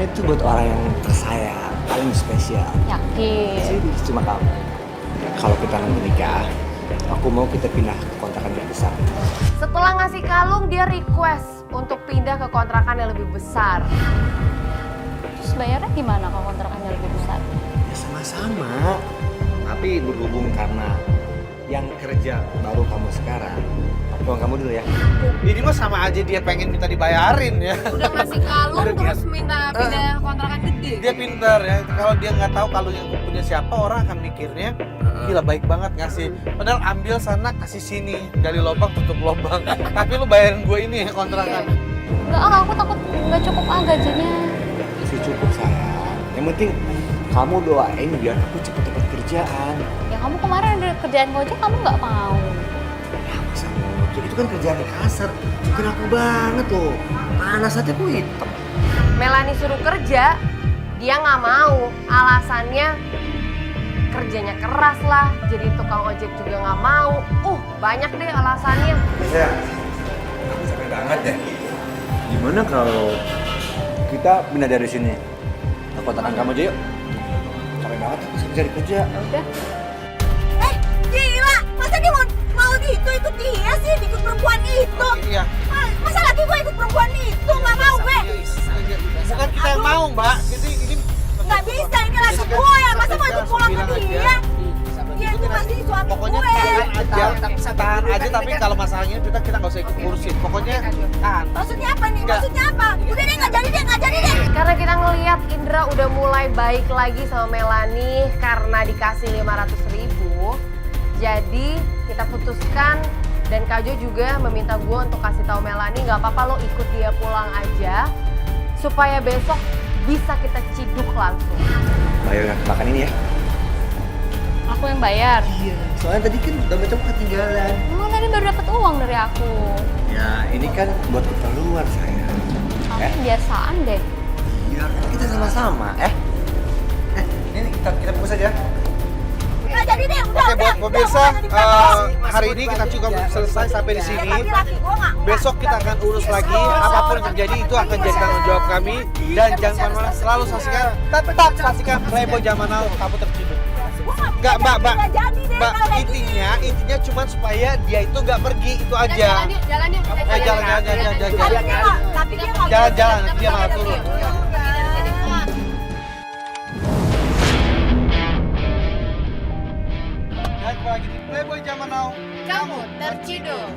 itu buat orang yang tersayang, paling spesial. Yakin. Jadi cuma kamu. Kalau kita nanti nikah, aku mau kita pindah ke kontrakan yang besar. Setelah ngasih kalung, dia request untuk pindah ke kontrakan yang lebih besar. Terus bayarnya gimana kalau kontrakannya lebih besar? Ya sama-sama. Tapi berhubung karena yang kerja baru kamu sekarang, uang kamu dulu ya. Ini mah sama aja dia pengen minta dibayarin ya. Udah ngasih kalung Udah terus minta pindah kontrakan gede. Dia pintar ya. Kalau dia nggak tahu kalau yang punya siapa, orang akan mikirnya gila baik banget ngasih. Padahal ambil sana kasih sini, gali lubang tutup lubang. Tapi lu bayarin gue ini kontrakan. Enggak, aku takut nggak cukup gajinya. Masih cukup sayang. Yang penting kamu doain biar aku cepet dapat kerjaan. Ya kamu kemarin ada kerjaan Gojek, kamu nggak mau. Ya masa ngojek itu kan kerjaan yang kasar. Bukan aku banget loh. Panas hati aku hitam. Melanie suruh kerja, dia nggak mau. Alasannya kerjanya keras lah, jadi tukang ojek juga nggak mau. Banyak deh alasannya. Ya, aku capek banget deh. Gimana kalau kita pindah dari sini ke kontrakan kamu aja yuk? Capek banget aku cari kerja. Ya udah. Gila, masa dia mau ikut dia sih, ikut perempuan itu? Iya. Masa lagi gue ikut perempuan itu? Nggak mau gue. Bukan kita yang mau, Mbak. Ini Nggak bisa, ini lagi gue ya. Masa mau ikut pulang ke dia? Dia itu pasti suami pokoknya gue. tahan aja, tapi kalau masalahnya kita nggak usah ikut ngurusin. Pokoknya tahan. Maksudnya apa nih? Nggak. Maksudnya apa? Udah deh, nggak jadi deh. Karena kita ngelihat Indra udah mulai baik lagi sama Melanie karena dikasih 500.000. Jadi kita putuskan dan Kak Jo juga meminta gue untuk kasih tahu Melanie nggak apa-apa lo ikut dia pulang aja supaya besok bisa kita ciduk langsung. Bayar makan ini ya. Aku yang bayar. Iya, soalnya tadi kan dompet kamu ketinggalan. Emang tadi baru dapat uang dari aku. Ya, ini kan buat keperluan sayang. Kamu kebiasaan deh. Iya, kan kita sama-sama. Ini kita bungkus aja. Nggak jadi deh, udah. Oke, buat pemirsa, hari ini kita cukup selesai sampai di sini. Laki-laki gue nggak. Besok kita akan urus lagi, apapun yang terjadi itu akan jadi tanggung jawab kami. Dan jangan kemana-mana, selalu saksikan, tetap saksikan Playboy Zaman Now, kamu terciduk. Nggak, Mbak, intinya cuma supaya dia itu nggak pergi, itu aja. Jalan yuk. Tapi dia nggak. Jalan, dia malah turun. Dan lagi di Playboy Zaman Now, Kamu terciduk.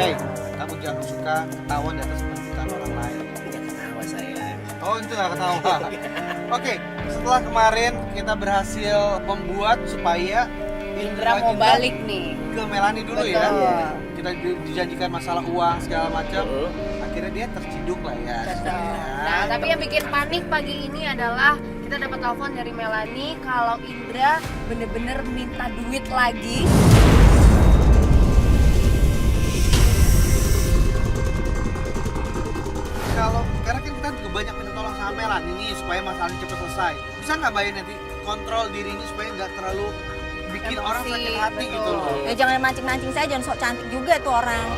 hey, kamu jangan suka ketahuan di atas penderitaan orang lain. Ketawa sayang. Oh, itu nggak ketawa. Oke, setelah kemarin kita berhasil membuat supaya Indra mau balik nih. ke Melanie dulu ya. Betul. Kita dijanjikan masalah uang segala macam. Akhirnya dia terciduk lah ya. Nah, tapi yang bikin panik pagi ini adalah kita dapat telepon dari Melanie kalau Indra bener-bener minta duit lagi. Karena kan kita juga banyak minta tolong sama Melanie nih supaya masalahnya cepat selesai. Bisa nggak Mbak nanti kontrol diri ini supaya nggak terlalu bikin Emosi, orang sakit hati betul. gitu loh. Ya jangan mancing-mancing saya, jangan sok cantik juga tuh orang.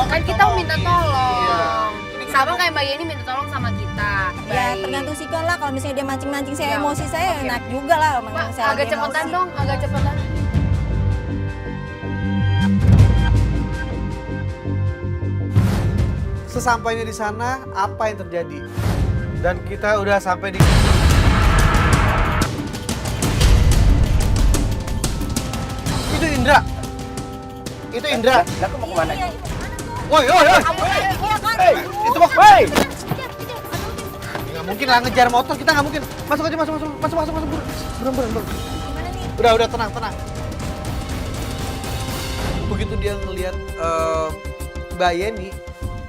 Kan kita minta tolong. Iya. Sama kayak Mbak Yeni minta tolong sama kita. Ya tergantung sikon lah, kalau misalnya dia mancing-mancing saya Ya, emosi saya oke. enak juga lah. Mbak, Memang saya agak lagi cepetan emosi. dong, agak cepetan. Sesampainya di sana, apa yang terjadi? Dan kita udah sampai di Itu Indra. Itu Indra. Lah aku mau kemana? Iya, itu mana tuh? Woi. Iya kan? Itu mau. Woi. Nggak mungkin lah ngejar motor, kita nggak mungkin. Masuk aja, masuk. Buruan. Gimana nih? Udah, tenang. Begitu dia ngelihat Mbak Yeni,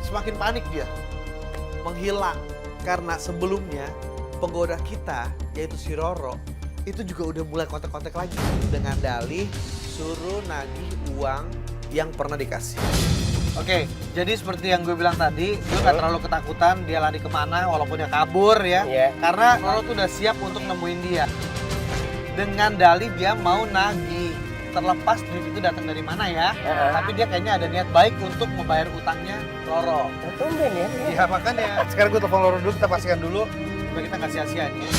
semakin panik dia. Menghilang. Karena sebelumnya penggoda kita, yaitu si Roro, itu juga udah mulai kontak-kontak lagi. Dengan dalih suruh nagih uang yang pernah dikasih. Oke, jadi seperti yang gue bilang tadi, gue gak terlalu ketakutan dia lari kemana walaupun dia kabur ya. Iya. Karena Roro tuh udah siap untuk nemuin dia. Dengan dalih dia mau nagih terlepas duit itu datang dari mana ya. Tapi dia kayaknya ada niat baik untuk membayar utangnya Roro. Tumben ya. Iya makanya. Sekarang gue telepon Roro dulu, kita pastikan dulu supaya kita nggak sia-sia nih.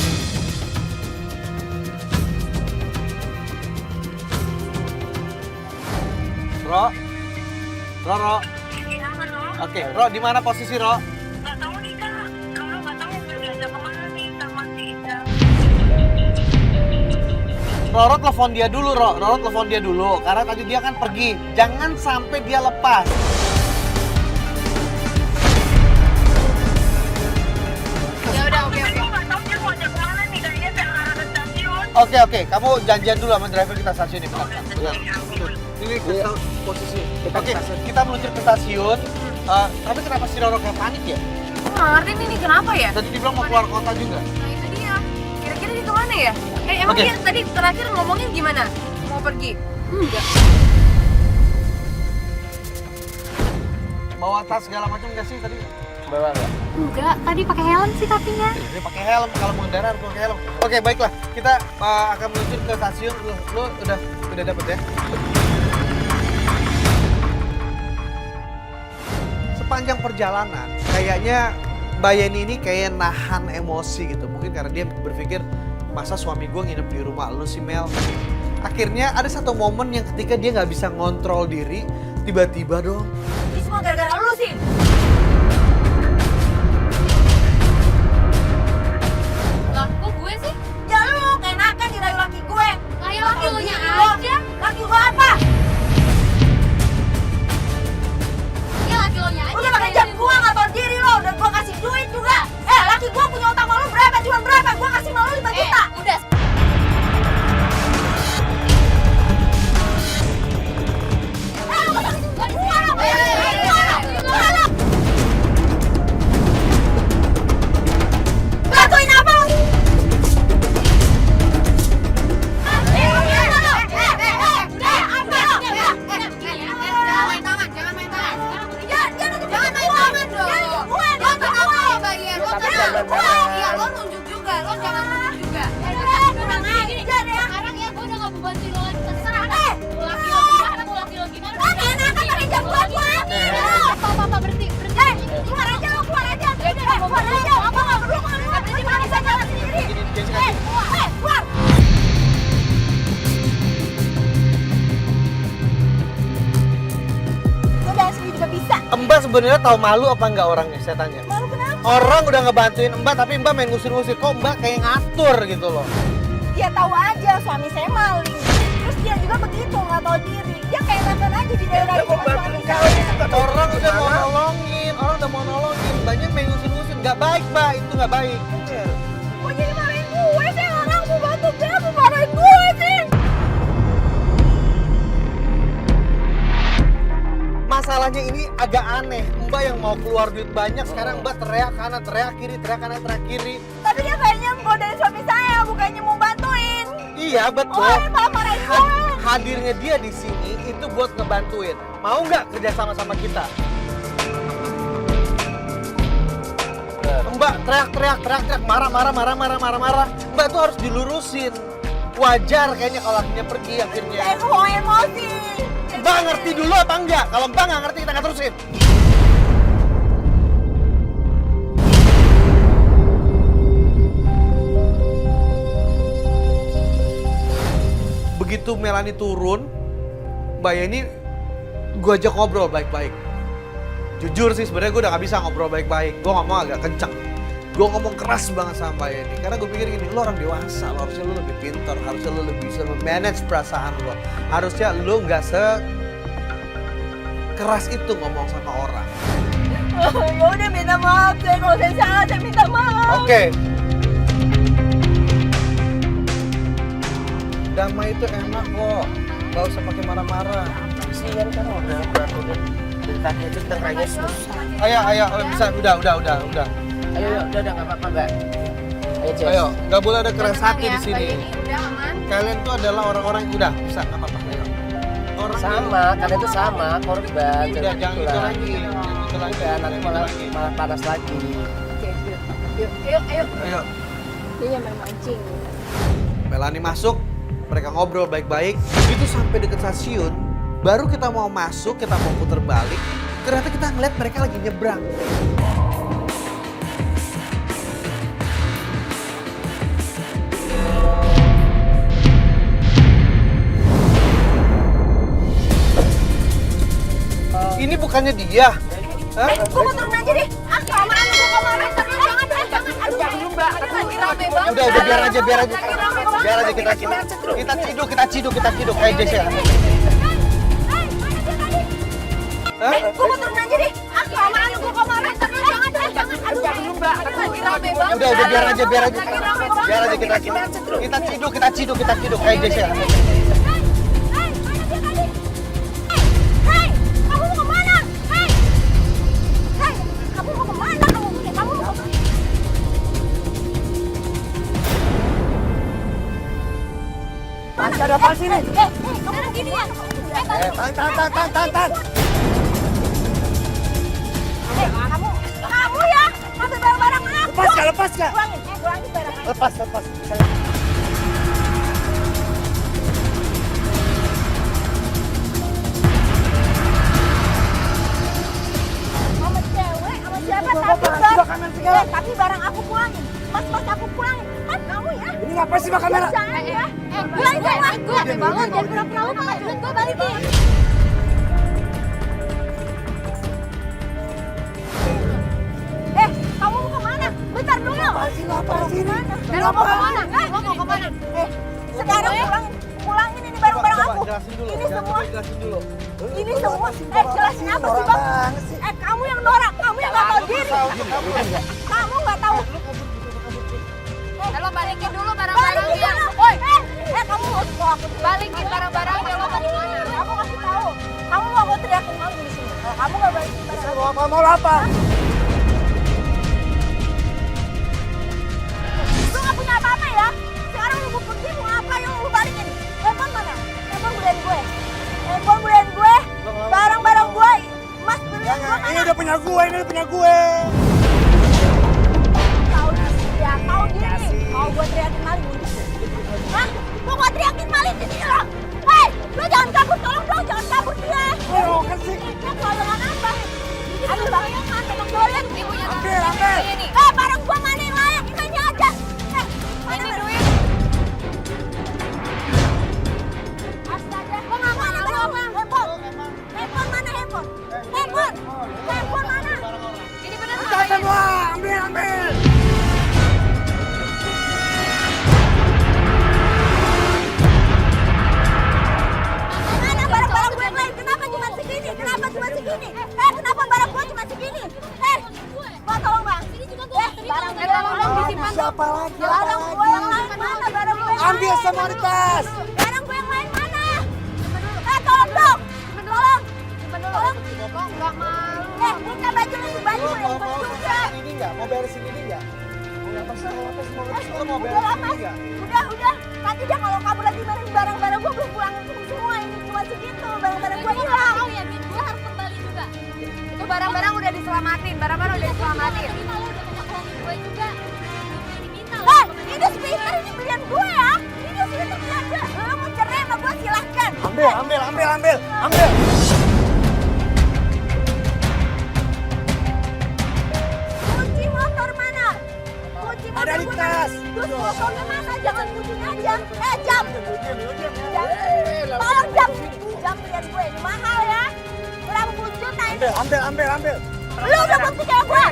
Roro. Oke, Ro, di mana posisi Ro? Nggak tahu nih kak, kalau nggak tahu mau diajak kemana nih sama si Ida. Roro telepon dia dulu, Roro telepon dia dulu. Karena tadi dia kan pergi. Jangan sampai dia lepas. Ya udah, oke. Nggak tahu dia mau ajak kemana nih, kayaknya saya arah ke stasiun. Oke, kamu janjian dulu sama driver kita stasiun ini. Ini kita posisi. Oke, kita meluncur ke stasiun. Tapi kenapa si Roro kayak panik ya? Aku nggak ngerti nih kenapa ya? Tadi dibilang mau keluar kota juga. Nah itu dia. Kira-kira dia kemana ya? Emang Oke. dia tadi terakhir ngomongin gimana? Mau pergi? Enggak. Bawa tas segala macam nggak sih tadi? Bawa nggak? Enggak, tadi pakai helm sih kakinya. Dia pakai helm, kalau mengendara harus pakai helm. Oke, baiklah. Kita akan meluncur ke stasiun. Lu udah dapet ya? Sepanjang perjalanan, kayaknya Mbak Yeni ini kayak nahan emosi gitu. Mungkin karena dia berpikir, masa suami gue nginep di rumah lu sih Mel? Akhirnya ada satu momen yang ketika dia nggak bisa ngontrol diri, tiba-tiba dong. Ini semua gara-gara lu sih. Lah, kok gue sih? Ya lu, keenakan dirayu laki gue. Kayak laki lu nya Lu, aja. laki gua apa? Ya laki lu nya aja. Udah pakai jam gua nggak tahu diri lo, dan gua kasih duit juga. Laki gua punya utang sama lu berapa? Cuma berapa? Gua kasih sama lu 5 juta. Udah. Bantuin apa lu? Iya, lo nunjuk juga. Lo jangan nunjuk juga. Kurang ajar ya. Sekarang ya gue udah gak mau bantuin lo lagi. Terserah deh. Mau laki lo gimana, mau laki lo gimana. Enakan pakai jam gua ambil. Apa berhenti. Keluar aja lo, keluar aja. Keluar aja. Apa nggak perlu keluar? Berarti mana bisa jalan sendiri? Keluar. Gue jalan sendiri juga bisa. Mbak sebenarnya tahu malu apa enggak orangnya? Saya tanya. Malu kenapa? Orang udah ngebantuin Mbak, tapi Mbak main ngusir-ngusir. Kok Mbak kayak ngatur gitu loh? Dia tahu aja suami saya maling. Terus dia juga begitu, nggak tahu diri. Dia kayak enakan aja di daerah itu suami saya. Orang udah mau nolongin. Mbaknya main ngusir-ngusir. Nggak baik, Mbak. Itu nggak baik. Kok jadi marahin gue sih? Orang mau bantu dia, mau marahin gue sih. Masalahnya ini agak aneh. Mbak yang mau keluar duit banyak, sekarang Mbak teriak kanan, teriak kiri, teriak kanan, teriak kiri. Tapi dia kayaknya ngodain suami saya, bukannya mau bantuin. Iya, betul. Oh, malah marahin gue. Hadirnya dia di sini itu buat ngebantuin. Mau nggak kerja sama-sama kita? Mbak teriak, marah. Mbak tuh harus dilurusin. Wajar kayaknya kalau akhirnya pergi akhirnya. Saya mau emosi. Mbak ngerti dulu apa enggak? Kalau Mbak nggak ngerti kita nggak terusin. Begitu Melani turun, Mbak Yeni gue ajak ngobrol baik-baik. Jujur sih sebenarnya gue udah gak bisa ngobrol baik-baik. Gue ngomong agak kenceng. Gue ngomong keras banget sama Mbak Yeni. Karena gue pikir gini, lo orang dewasa, lo harusnya lo lebih pintar, harusnya lo lebih bisa manage perasaan lo. Harusnya lo gak keras itu ngomong sama orang. Ya udah minta maaf deh, kalau saya salah saya minta maaf. Oke. Damai itu enak kok, gak usah pakai marah-marah. Kasihan kan udah dari tadi aja kita kayak Yesus. Ayo, bisa, udah. Ayo, udah nggak apa-apa Mbak. Ayo Jess. Ayo, nggak boleh ada keras hati di Mbak sini. Yeni, udah aman. Kalian tuh adalah orang-orang yang udah bisa, nggak apa-apa. Ayo. Orang Sama, kalian tuh sama, korban. yang udah jangan gitu lagi, Udah, nanti malah panas lagi. Yuk. Ayo. Dia nyampe mancing. Melani masuk, Mereka ngobrol baik-baik. Begitu sampai dekat stasiun, baru kita mau masuk, kita mau putar balik. Ternyata kita ngeliat mereka lagi nyebrang. Ini bukannya dia. Hah? Gue mau turun aja deh. Ah, kelamaan gue kemarin. Jangan. Aduh, mbak. Lagi rame banget. Udah biar aja. Biar aja kita ciduk. Kayak Jesse ya. Hei, mana dia tadi? Hah? Gue mau turun aja deh. Ah, kelamaan gue kemarin. Jangan. Aduh, mbak. Lagi rame banget. Udah biar aja. Biar aja kita ciduk. Kayak Jesse ya. Hei, mana dia tadi? Hei, kamu mau kemana? Hei, kamu mau kemana? Kamu mau kemana? Mas, ada apa sih nih? Kamu gini ya? Tahan. Kamu ya? Ambil barang-barang aku. Lepas gak? Pulangin barang aku. Lepas. Sama cewek, sama siapa? Tapi barang aku pulangin. Mas aku pulangin. Mas kamu ya? Ini ngapain sih Mbak kamera? Jangan ya. Pulangin sama gue. Bangun, jangan pura-pura lupa. Duit gue balikin. Kamu mau kemana? Bentar dulu. Ngapain sih Lo mau kemana? Sekarang pulangin ini barang-barang aku. Jelasin dulu. Ini semua. Jelasin dulu. Ini semua. Jelasin apa sih bang? Kamu yang norak. Kamu yang gak tahu diri. Kamu gak tahu. Lo balikin dulu barang-barangnya. Woi, kamu mau aku Balikin barang-barangnya, lo tadi mana? Aku kasih tahu. Kamu mau teriakin malu di sini. Kalau kamu gak balikin barang aku. Mau apa? Lu gak punya apa-apa ya? Sekarang lu pergi mau apa yang lu balikin? Handphone mana? Handphone belian gue. Barang-barang gue. Mas belian gue Ini mana? udah punya gue, Tahu diri ya, tahu diri. Mau gue teriakin maling di sini. Hah? Mau gue teriakin maling di sini loh? Hei, lu jangan kabur, tolong dong, jangan kabur dia. Ayo, kasih. Keroyokan apa? Ambil bayangan, pegang doyan. Ibunya Ambil. ini. Barang gue mana yang layak? Ini aja. Mana duit? Astaga, gue nggak mau ambil apa? Handphone mana handphone? Handphone mana? Ini bener Udah semua, ambil. Mana barang-barang gue yang lain? Kenapa cuma segini? Kenapa barang gue cuma segini? Gua tolong bang. Barang gue yang lain disimpan. Siapa lagi? Barang gue yang lain mana? Barang gue yang lain. Ambil semua di tas. Barang gue yang lain mana? Tolong dong. Tolong. Lo nggak malu. Buka baju ini, baju yang juga. Ini enggak? Mau beresin ini enggak? Mau Udah beresin lah ini mas. enggak? Udah. Nanti dia kalau kamu lagi mainin barang-barang gue belum pulangin semua ini cuma segitu. Barang-barang gue hilang. Tahu ya, duit gue harus kembali juga. Itu barang-barang udah diselamatin. Tadi malu udah minta tolongin gue juga. Diminta loh. Ini speaker ini belian gue ya. Ini speaker belian gue. Lo mau cerai sama gue silahkan. Ambil. Kunci motor mana? Kunci motor Ada di gue tas. mana? Terus motornya mana? Jangan kuncinya aja. Jam. Tolong jam. Jam belian gue ini mahal ya. Lampu juta ini. Ambil. Lu udah benci kayak gue.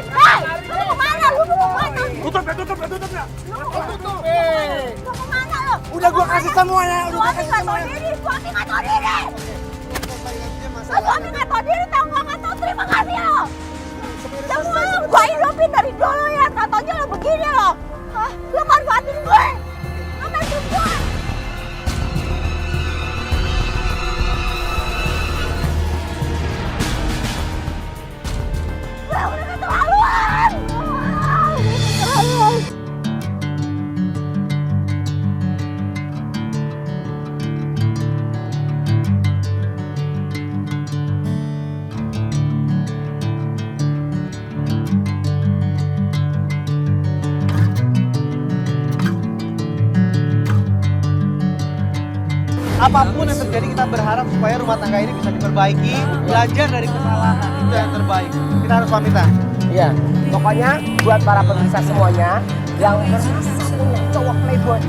Lu mau kemana? Lu mau kemana? Tutup ya. Lu mau kemana lu? Udah gua kasih semuanya, Suami nggak tahu diri. Suami nggak tahu diri. Tahu nggak tahu terima kasih lo. Semua yang gue hidupin dari dulu ya. Tatonya lo begini lo. Hah? Lo manfaatin gue. Sampai gue. Udah keterlaluan. Keterlaluan. apapun yang terjadi kita berharap supaya rumah tangga ini bisa diperbaiki, belajar dari kesalahan, itu yang terbaik. Kita harus pamitan. Iya, pokoknya buat para pemirsa semuanya yang merasa punya cowok playboy,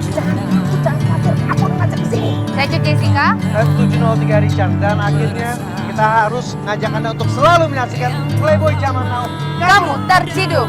jangan khawatir, aku ngajak ke sini. Saya Jessica. Saya 703 Richard dan akhirnya kita harus ngajak Anda untuk selalu menyaksikan Playboy Zaman Now. Kamu terciduk.